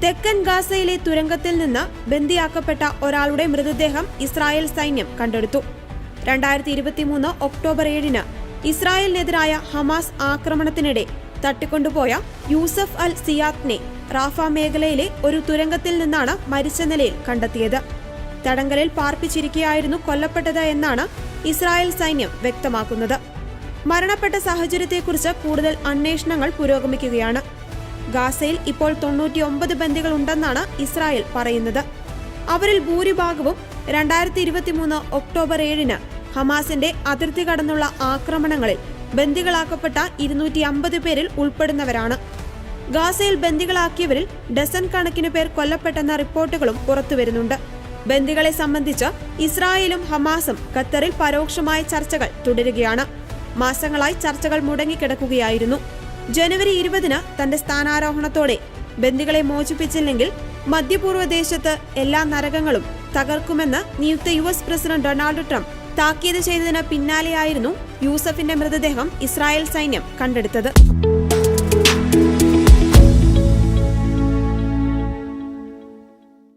തെക്കൻ ഗാസയിലെ തുരങ്കത്തിൽ നിന്ന് ബന്ദിയാക്കപ്പെട്ട ഒരാളുടെ മൃതദേഹം ഇസ്രായേൽ സൈന്യം കണ്ടെടുത്തു. 2023 ഒക്ടോബർ 7 ഇസ്രായേലിനെതിരായ ഹമാസ് ആക്രമണത്തിനിടെ തട്ടിക്കൊണ്ടുപോയ യൂസഫ് അൽ സിയാത്തിനെ റാഫ മേഖലയിലെ ഒരു തുരങ്കത്തിൽ നിന്നാണ് മരിച്ച നിലയിൽ കണ്ടെത്തിയത്. തടങ്കലിൽ പാർപ്പിച്ചിരിക്കുകയായിരുന്നു കൊല്ലപ്പെട്ടത് എന്നാണ് ഇസ്രായേൽ സൈന്യം വ്യക്തമാക്കുന്നത്. മരണപ്പെട്ട സാഹചര്യത്തെക്കുറിച്ച് കൂടുതൽ അന്വേഷണങ്ങൾ പുരോഗമിക്കുകയാണ്. ഗാസയിൽ ഇപ്പോൾ 99 ബന്ദികൾ ഉണ്ടെന്നാണ് ഇസ്രായേൽ പറയുന്നത്. അവരിൽ ഭൂരിഭാഗവും 2023 ഒക്ടോബർ 7 ഹമാസിന്റെ അതിർത്തി കടന്നുള്ള ആക്രമണങ്ങളിൽ ബന്ദികളാക്കപ്പെട്ട 250 പേരിൽ ഉൾപ്പെടുന്നവരാണ്. ഗാസയിൽ ബന്ദികളാക്കിയവരിൽ ഡസൻ കണക്കിന് പേർ കൊല്ലപ്പെട്ടെന്ന റിപ്പോർട്ടുകളും പുറത്തുവരുന്നുണ്ട്. ബന്ദികളെ സംബന്ധിച്ച് ഇസ്രായേലും ഹമാസും ഖത്തറിൽ പരോക്ഷമായ ചർച്ചകൾ തുടരുകയാണ്. മാസങ്ങളായി ചർച്ചകൾ മുടങ്ങിക്കിടക്കുകയായിരുന്നു. ജനുവരി 20 തന്റെ സ്ഥാനാരോഹണത്തോടെ ബന്ദികളെ മോചിപ്പിച്ചില്ലെങ്കിൽ മധ്യപൂർവ്വ ദേശത്ത് എല്ലാ നരകങ്ങളും തകർക്കുമെന്ന് നിയുക്ത US പ്രസിഡന്റ് ഡൊണാൾഡ് ട്രംപ് താക്കീത് ചെയ്തതിന് പിന്നാലെയായിരുന്നു യൂസഫിന്റെ മൃതദേഹം ഇസ്രായേൽ സൈന്യം കണ്ടെടുത്തത്.